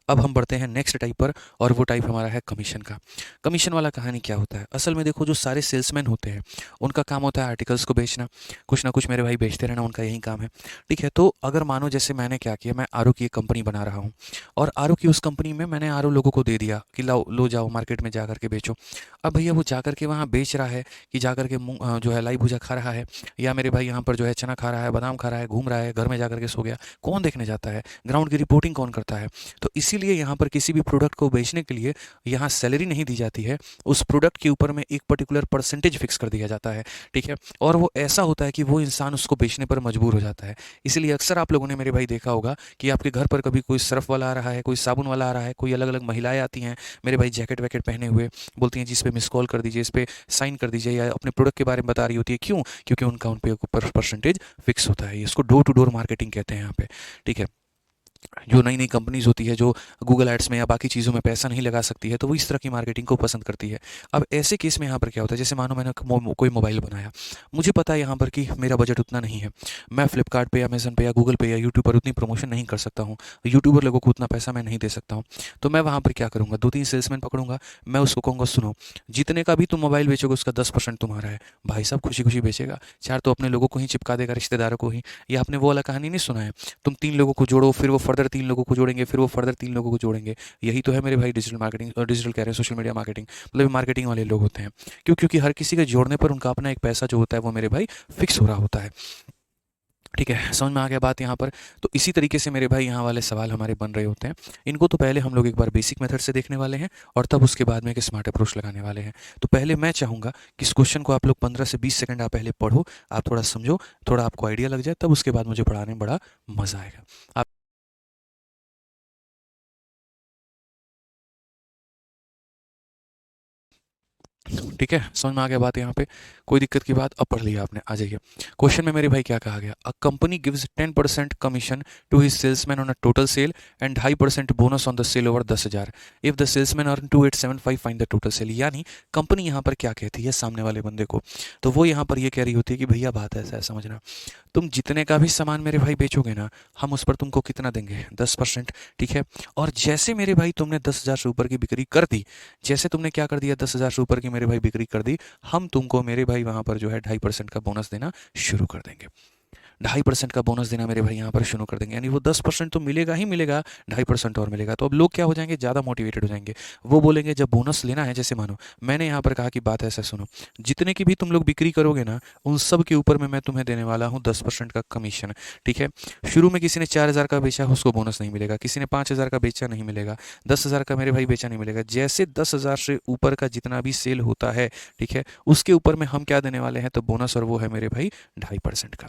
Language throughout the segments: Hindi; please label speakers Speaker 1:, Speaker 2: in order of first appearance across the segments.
Speaker 1: अब हम बढ़ते हैं नेक्स्ट टाइप पर, और वो टाइप हमारा है कमीशन का। कमीशन वाला कहानी क्या होता है, असल में देखो जो सारे सेल्समैन होते हैं उनका काम होता है आर्टिकल्स को बेचना, कुछ ना कुछ मेरे भाई बेचते रहना, उनका यही काम है। ठीक है, तो अगर मानो जैसे मैंने क्या किया, मैं आर की एक कंपनी बना रहा हूँ, और आर की उस कंपनी में मैंने आर लोगों को दे दिया कि लो लो जाओ मार्केट में जा करके बेचो। अब भैया वो जा करके वहाँ बेच रहा है कि जा करके जो है लाई भुजा खा रहा है, या मेरे भाई यहाँ पर जो है चना खा रहा है, बादाम खा रहा है, घूम रहा है, घर में जा करके सो गया, कौन देखने जाता है, ग्राउंड की रिपोर्टिंग कौन करता है। तो इसीलिए यहाँ पर किसी भी प्रोडक्ट को बेचने के लिए यहाँ सैलरी नहीं दी जाती है, उस प्रोडक्ट के ऊपर में एक पर्टिकुलर परसेंटेज फिक्स कर दिया जाता है। ठीक है, और वो ऐसा होता है कि वो इंसान उसको बेचने पर मजबूर हो जाता है। इसीलिए अक्सर आप लोगों ने मेरे भाई देखा होगा कि आपके घर पर कभी कोई सर्फ वाला आ रहा है, कोई साबुन वाला आ रहा है, कोई अलग अलग महिलाएं आती हैं मेरे भाई जैकेट वैकेट पहने हुए, बोलती हैं जी इस पे मिस कॉल कर दीजिए, इस पे साइन कर दीजिए, या अपने प्रोडक्ट के बारे में बता रही होती है। क्यों? क्योंकि उनका उन पे परसेंटेज फिक्स होता है। इसको डोर टू डोर मार्केटिंग कहते हैं यहाँ पे। ठीक है, जो नई नई कंपनीज होती है, जो गूगल एड्स में या बाकी चीज़ों में पैसा नहीं लगा सकती है, तो वो इस तरह की मार्केटिंग को पसंद करती है। अब ऐसे केस में यहाँ पर क्या होता है, जैसे मानो मैंने कोई मोबाइल बनाया, मुझे पता है यहाँ पर कि मेरा बजट उतना नहीं है, मैं फ्लिपकार्ट पे, अमेजन पे या गूगल पे या यूट्यूब पर उतनी प्रमोशन नहीं कर सकता हूँ, यूट्यूबर लोगों को उतना पैसा मैं नहीं दे सकता हूँ। तो मैं वहाँ पर क्या करूँगा, दो तीन सेल्समैन पकड़ूंगा, मैं उसको कहूँगा सुनो, जितने का भी तुम मोबाइल बेचोगे उसका 10% तुम्हारा है। भाई साहब खुशी खुशी बेचेगा, चार तो अपने लोगों को ही चिपका देगा, रिश्तेदारों को ही। या आपने वो वाला कहानी नहीं सुना है, तुम 3 लोगों को जोड़ो, फिर वो फर्दर 3 लोगों को जोड़ेंगे, फिर वो फर्दर 3 लोगों को जोड़ेंगे। यही तो है मेरे भाई डिजिटल मार्केटिंग, डिजिटल कह रहे हैं सोशल मीडिया मार्केटिंग, मतलब मार्केटिंग वाले लोग होते हैं। क्यों? क्योंकि हर किसी के जोड़ने पर उनका अपना एक पैसा जो होता है वो मेरे भाई फिक्स हो रहा होता है। ठीक है, समझ में आ गया बात यहाँ पर। तो इसी तरीके से मेरे भाई यहाँ वाले सवाल हमारे बन रहे होते हैं। इनको तो पहले हम लोग एक बार बेसिक मेथड से देखने वाले हैं, और तब उसके बाद में एक स्मार्ट अप्रोच लगाने वाले हैं। तो पहले मैं चाहूँगा कि इस क्वेश्चन को आप लोग 15 से 20 सेकंड आप पहले पढ़ो, आप थोड़ा समझो, थोड़ा आपको आइडिया लग जाए, तब उसके बाद मुझे पढ़ाने में बड़ा मज़ा आएगा। आप ठीक है, समझ में आ गया बात यहाँ पे, कोई दिक्कत की बात, अब पढ़ लिया आपने, आ जाइए। क्वेश्चन में मेरे भाई क्या कहा गया, a company gives 10% commission to his salesman on a total sale and 2.5% bonus on the sale over 10,000 if the salesman earn 2875 find the total sale. यानी कंपनी यहाँ पर क्या कहती है सामने वाले बंदे को, तो वो यहाँ पर ये कह रही होती है कि भैया बात ऐसा है, समझना, तुम जितने का भी सामान मेरे भाई बेचोगे ना, हम उस पर तुमको कितना देंगे, 10%। ठीक है, और जैसे मेरे भाई तुमने 10,000 से ऊपर की बिक्री कर दी, जैसे तुमने क्या कर दिया, 10,000 से ऊपर की मेरे भाई बिक्री कर दी, हम तुमको मेरे भाई वहाँ पर जो है 2.5% का बोनस देना शुरू कर देंगे। 2.5% का बोनस देना मेरे भाई यहाँ पर शुरू कर देंगे, यानी वो 10% तो मिलेगा ही मिलेगा, 2.5% और मिलेगा। तो अब लोग क्या हो जाएंगे, ज़्यादा मोटिवेटेड हो जाएंगे। वो बोलेंगे जब बोनस लेना है, जैसे मानो मैंने यहाँ पर कहा कि बात ऐसा सुनो, जितने की भी तुम लोग बिक्री करोगे ना, उन सब के ऊपर में मैं तुम्हें देने वाला हूँ 10% का कमीशन। ठीक है, शुरू में किसी ने 4,000 का बेचा उसको बोनस नहीं मिलेगा, किसी ने 5,000 का बेचा नहीं मिलेगा, 10,000 का मेरे भाई बेचा नहीं मिलेगा। जैसे 10,000 से ऊपर का जितना भी सेल होता है, ठीक है, उसके ऊपर में हम क्या देने वाले हैं, तो बोनस, और वो है मेरे भाई 2.5% का।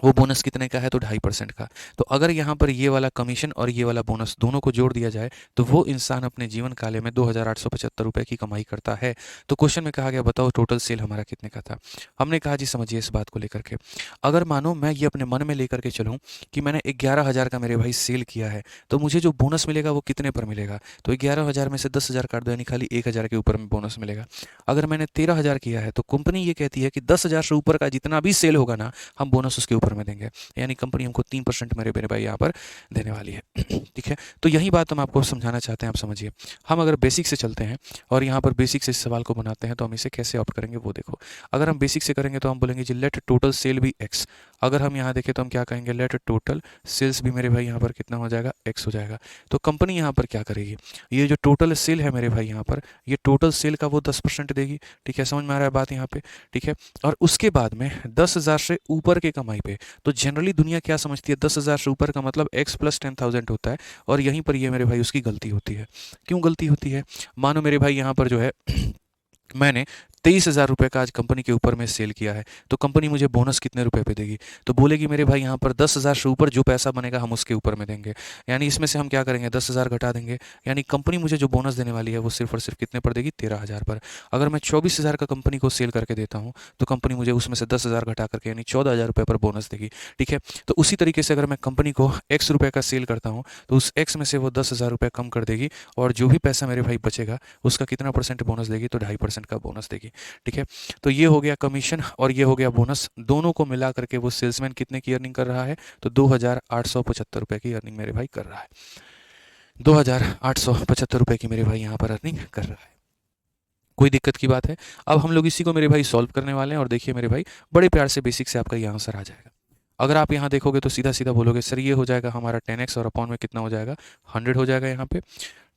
Speaker 1: वो बोनस कितने का है, तो 2.5% का। तो अगर यहाँ पर ये वाला कमीशन और ये वाला बोनस दोनों को जोड़ दिया जाए, तो वो इंसान अपने जीवन काल में 2,875 रुपये की कमाई करता है। तो क्वेश्चन में कहा गया बताओ टोटल सेल हमारा कितने का था। हमने कहा जी समझिए इस बात को लेकर के, अगर मानो मैं ये अपने मन में लेकर के चलूँ कि मैंने 11,000 का मेरे भाई सेल किया है, तो मुझे जो बोनस मिलेगा वो कितने पर मिलेगा, तो 11,000 में से 10,000 काट दो, यानी खाली 1,000 के ऊपर में बोनस मिलेगा। अगर मैंने 13,000 किया है, तो कंपनी ये कहती है कि 10,000 से ऊपर का जितना भी सेल होगा ना, हम बोनस उसके ऊपर में देंगे, यानी कंपनी हमको 3% मेरे मेरे भाई यहाँ पर देने वाली है। ठीक है, तो यही बात हम आपको समझाना चाहते हैं, आप समझिए। हम अगर बेसिक से चलते हैं और यहाँ पर बेसिक से इस सवाल को बनाते हैं, तो हम इसे कैसे ऑप्ट करेंगे वो देखो। अगर हम बेसिक से करेंगे तो हम बोलेंगे जी लेट टोटल सेल भी एक्स। अगर हम यहाँ देखें तो हम क्या कहेंगे, लेट टोटल सेल्स भी मेरे भाई यहाँ पर कितना हो जाएगा, एक्स हो जाएगा। तो कंपनी यहाँ पर क्या करेगी, ये जो टोटल सेल है मेरे भाई यहाँ पर, ये टोटल सेल का वो 10% देगी। ठीक है, समझ में आ रहा है बात यहाँ पे। ठीक है, और उसके बाद में 10,000 से ऊपर के कमाई पे, तो जनरली दुनिया क्या समझती है, 10,000 से ऊपर का मतलब एक्स प्लस 10,000 होता है, और यहीं पर ये मेरे भाई उसकी गलती होती है। क्यों गलती होती है, मानो मेरे भाई यहाँ पर जो है मैंने 23,000 रुपये का आज कंपनी के ऊपर में सेल किया है, तो कंपनी मुझे बोनस कितने रुपए पे देगी, तो बोलेगी मेरे भाई यहाँ पर 10,000 से ऊपर जो पैसा बनेगा हम उसके ऊपर में देंगे। यानी इसमें से हम क्या करेंगे, 10,000 घटा देंगे, यानी कंपनी मुझे जो बोनस देने वाली है वो सिर्फ और सिर्फ कितने पर देगी, 13,000 पर। अगर मैं 24,000 का कंपनी को सेल करके देता हूँ, तो कंपनी मुझे उसमें से 10,000 घटा करके यानी 14,000 रुपये पर बोनस देगी। ठीक है, तो उसी तरीके से अगर मैं कंपनी को एक्स रुपये का सेल करता हूँ, तो उस एक्स में से वो 10,000 रुपये कम कर देगी, और जो भी पैसा मेरे भाई बचेगा उसका कितना परसेंट बोनस देगी, तो 2.5% का बोनस देगी। ठीक है, तो ये हो गया कमीशन और ये हो गया बोनस, दोनों को मिला करके वो सेल्समैन कितने की अर्निंग कर रहा है, तो 2,875 रुपये की अर्निंग मेरे भाई कर रहा है। ₹2875 की मेरे भाई यहाँ पर अर्निंग कर रहा है। कोई दिक्कत की बात है? अब हम लोग इसी को मेरे भाई सॉल्व करने वाले हैं और देखिए मेरे भाई बड़े प्यार से बेसिक से आपका ये आंसर आ जाएगा। अगर आप यहाँ देखोगे तो सीधा-सीधा बोलोगे सर ये हो जाएगा हमारा 10x और अपॉन में कितना हो जाएगा 100 हो जाएगा यहाँ पे,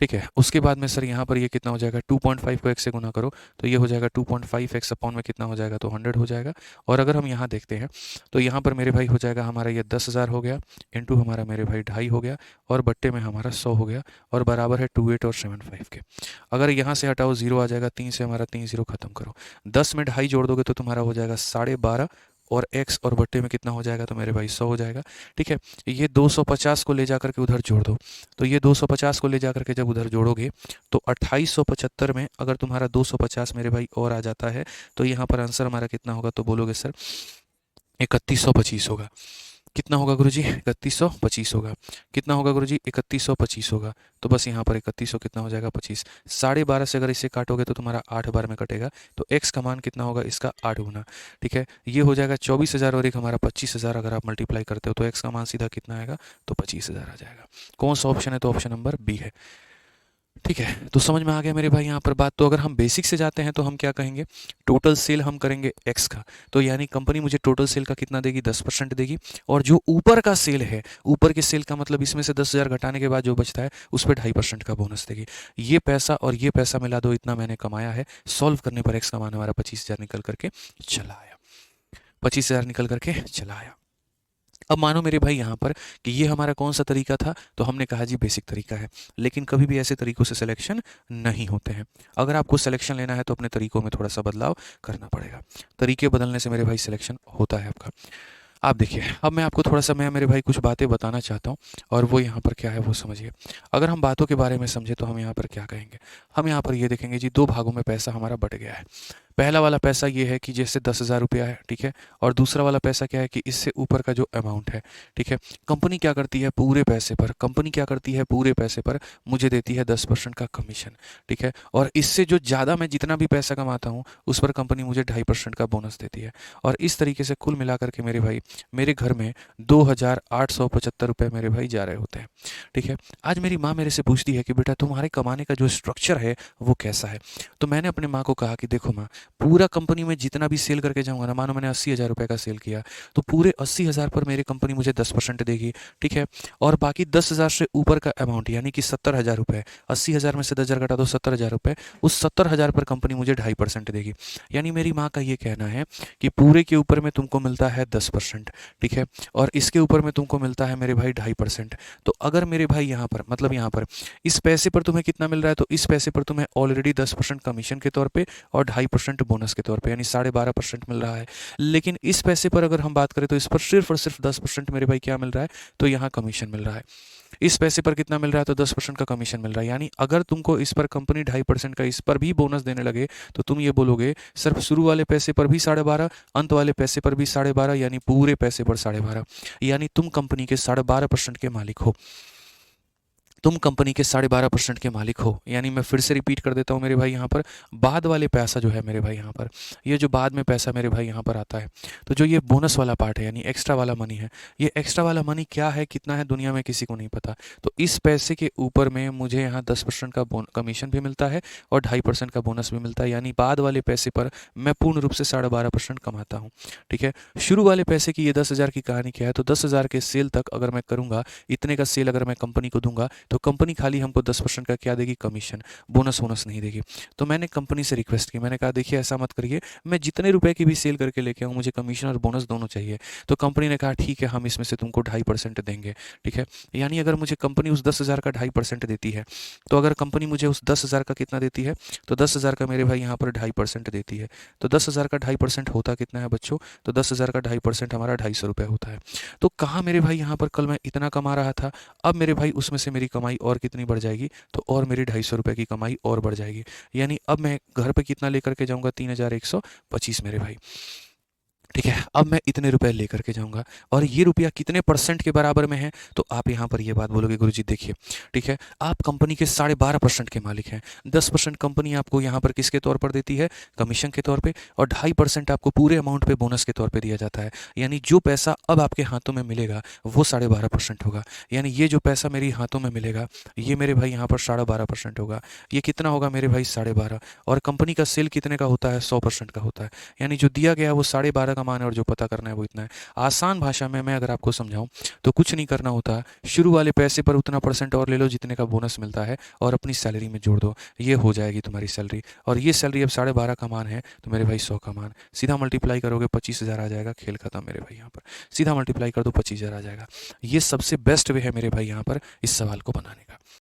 Speaker 1: ठीक है। उसके बाद में सर यहाँ पर ये कितना हो जाएगा 2.5 को x से गुना करो तो ये हो जाएगा 2.5x अपॉन में कितना हो जाएगा तो 100 हो जाएगा। और अगर हम यहाँ देखते हैं तो यहाँ पर मेरे भाई हो जाएगा हमारा ये 10,000 हो गया इंटू हमारा मेरे भाई 2.5 हो गया और बट्टे में हमारा 100 हो गया और बराबर है 28 और 75 के। अगर यहाँ से हटाओ 0 आ जाएगा, 3 से हमारा 3 0 खत्म करो, 10 में 2.5 जोड़ दोगे तो तुम्हारा हो जाएगा 12.5 और x और बट्टे में कितना हो जाएगा तो मेरे भाई 100 हो जाएगा, ठीक है। ये 250 को ले जाकर के उधर जोड़ दो, तो ये 250 को ले जाकर के जब उधर जोड़ोगे तो 2875 में अगर तुम्हारा 250 मेरे भाई और आ जाता है तो यहाँ पर आंसर हमारा कितना होगा तो बोलोगे सर 3125 होगा। कितना होगा गुरुजी 3125 होगा। कितना होगा गुरुजी 3125 होगा। तो बस यहाँ पर 3100 कितना हो जाएगा 25, 12.5 से अगर इसे काटोगे तो तुम्हारा 8 बार में कटेगा तो x का मान कितना होगा इसका 8 गुना, ठीक है। ये हो जाएगा 24,000 और एक हमारा 25,000 अगर आप मल्टीप्लाई करते हो तो x का मान सीधा कितना आएगा तो 25,000 आ जाएगा। कौन सा ऑप्शन है तो ऑप्शन नंबर बी है, ठीक है। तो समझ में आ गया मेरे भाई यहाँ पर बात। तो अगर हम बेसिक से जाते हैं तो हम क्या कहेंगे, टोटल सेल हम करेंगे x का, तो यानी कंपनी मुझे टोटल सेल का कितना देगी 10% देगी और जो ऊपर का सेल है, ऊपर के सेल का मतलब इसमें से 10,000 घटाने के बाद जो बचता है उस पर 2.5% का बोनस देगी। ये पैसा और ये पैसा मिला दो, इतना मैंने कमाया है। सॉल्व करने पर x का मान हमारा 25,000 निकल करके चला आया, 25,000 निकल करके चला आया। अब मानो मेरे भाई यहाँ पर कि ये हमारा कौन सा तरीका था, तो हमने कहा जी बेसिक तरीका है, लेकिन कभी भी ऐसे तरीकों से सिलेक्शन नहीं होते हैं। अगर आपको सिलेक्शन लेना है तो अपने तरीकों में थोड़ा सा बदलाव करना पड़ेगा। तरीके बदलने से मेरे भाई सिलेक्शन होता है आपका। आप देखिए, अब मैं आपको थोड़ा सा मैं मेरे भाई कुछ बातें बताना चाहता हूँ और वो यहाँ पर क्या है वो समझिए। अगर हम बातों के बारे में समझे तो हम यहाँ पर क्या कहेंगे, हम यहाँ पर ये देखेंगे जी 2 भागों में पैसा हमारा बट गया है। पहला वाला पैसा ये है कि जैसे 10,000 रुपया है, ठीक है, और दूसरा वाला पैसा क्या है कि इससे ऊपर का जो अमाउंट है, ठीक है। कंपनी क्या करती है पूरे पैसे पर, कंपनी क्या करती है पूरे पैसे पर मुझे देती है 10% का कमीशन, ठीक है। और इससे जो ज़्यादा मैं जितना भी पैसा कमाता हूँ उस पर कंपनी मुझे 2.5% का बोनस देती है। और इस तरीके से कुल मिलाकर के मेरे भाई मेरे घर में 2,875 रुपये मेरे भाई जा रहे होते हैं, ठीक है। आज मेरी माँ मेरे से पूछती है कि बेटा तुम्हारे कमाने का जो स्ट्रक्चर है वो कैसा है। तो मैंने अपने माँ को कहा कि देखो माँ, पूरा कंपनी में जितना भी सेल करके जाऊँगा ना, मानो मैंने 80,000 रुपये का सेल किया तो पूरे 80,000 पर मेरी कंपनी मुझे 10% देगी, ठीक है। और बाकी 10,000 से ऊपर का अमाउंट यानी कि 70,000 रुपये, 80,000 में से 10,000 घटा दो 70,000 रुपये, उस 70,000 पर कंपनी मुझे 2.5% देगी। यानी मेरी माँ का ये कहना है कि पूरे के ऊपर में तुमको मिलता है 10%, ठीक है, और इसके ऊपर में तुमको मिलता है मेरे भाई 2.5%। तो अगर मेरे भाई यहाँ पर मतलब यहाँ पर इस पैसे पर तुम्हें कितना मिल रहा है, तो इस पैसे पर तुम्हें ऑलरेडी 10% कमीशन के तौर पे और 2.5% बोनस के तौर पे यानी 12.5% मिल रहा है। लेकिन इस पैसे पर अगर हम बात करें तो इस पर सिर्फ और सिर्फ 10% मेरे भाई क्या मिल रहा है, तो यहाँ कमीशन मिल रहा है। इस पैसे पर कितना मिल रहा है, तो 10% का कमीशन मिल रहा है। यानी अगर तुमको इस पर कंपनी 2.5% का इस पर भी बोनस देने लगे तो तुम ये बोलोगे सिर्फ शुरू वाले पैसे पर भी 12.5, अंत वाले पैसे पर भी 12.5, यानी पूरे पैसे पर 12.5, यानी तुम कंपनी के 12.5% के मालिक हो। तुम कंपनी के 12.5% के मालिक हो। यानी मैं फिर से रिपीट कर देता हूँ मेरे भाई, यहाँ पर बाद वाले पैसा जो है मेरे भाई, यहाँ पर ये जो बाद में पैसा मेरे भाई यहाँ पर आता है, तो जो ये बोनस वाला पार्ट है यानी एक्स्ट्रा वाला मनी है, ये एक्स्ट्रा वाला मनी क्या है कितना है दुनिया में किसी को नहीं पता। तो इस पैसे के ऊपर में मुझे यहाँ 10% का कमीशन भी मिलता है और 2.5% का बोनस भी मिलता है। यानी बाद वाले पैसे पर मैं पूर्ण रूप से 12.5% कमाता हूँ, ठीक है। शुरू वाले पैसे की ये 10,000 की कहानी क्या है, तो 10,000 के सेल तक अगर मैं करूँगा, इतने का सेल अगर मैं कंपनी को दूंगा तो कंपनी खाली हमको 10% का क्या देगी, कमीशन, बोनस वोनस नहीं देगी। तो मैंने कंपनी से रिक्वेस्ट की, मैंने कहा देखिए ऐसा मत करिए, मैं जितने रुपए की भी सेल करके लेके आऊँ मुझे कमीशन और बोनस दोनों चाहिए। तो कंपनी ने कहा ठीक है हम इसमें से तुमको 2.5% देंगे, ठीक है। यानी अगर मुझे कंपनी उस 10,000 का 2.5% देती है, तो अगर कंपनी मुझे उस 10,000 का कितना देती है, तो 10,000 का मेरे भाई यहाँ पर 2.5% देती है। तो 10,000 का 2.5% होता कितना है बच्चों, तो 10,000 का 2.5% हमारा 250 रुपये होता है। तो कहाँ मेरे भाई यहाँ पर कल मैं इतना कमा रहा था, अब मेरे भाई उसमें से मेरी कमाई और कितनी बढ़ जाएगी, तो और मेरी 250 रुपये की कमाई और बढ़ जाएगी। यानी अब मैं घर पे कितना लेकर के जाऊँगा, 3,125 मेरे भाई, ठीक है, अब मैं इतने रुपए लेकर के जाऊँगा और ये रुपया कितने परसेंट के बराबर में है, तो आप यहाँ पर ये बात बोलोगे गुरुजी देखिए, ठीक है, आप कंपनी के 12.5% के मालिक हैं। 10% कंपनी आपको यहाँ पर किसके तौर पर देती है, कमीशन के तौर पे, और 2.5% आपको पूरे अमाउंट पे बोनस के तौर पे दिया जाता है। यानी जो पैसा अब आपके हाथों में मिलेगा वो 12.5% होगा। यानी ये जो पैसा मेरे हाथों में मिलेगा ये मेरे भाई यहाँ पर 12.5% होगा। ये कितना होगा मेरे भाई 12.5, और कंपनी का सेल कितने का होता है, 100% का होता है। यानी जो दिया गया है वो 12.5 का मान है और जो पता करना है वो इतना है। आसान भाषा में मैं अगर आपको समझाऊं तो कुछ नहीं करना होता, शुरू वाले पैसे पर उतना परसेंट और ले लो जितने का बोनस मिलता है और अपनी सैलरी में जोड़ दो, ये हो जाएगी तुम्हारी सैलरी। और ये सैलरी अब 12.5 का मान है तो मेरे भाई 100 का मान, सीधा मल्टीप्लाई करोगे 25,000 आ जाएगा, खेल खत्म मेरे भाई। यहाँ पर सीधा मल्टीप्लाई कर दो 25,000 आ जाएगा। ये सबसे बेस्ट वे है मेरे भाई यहाँ पर इस सवाल को बनाने का।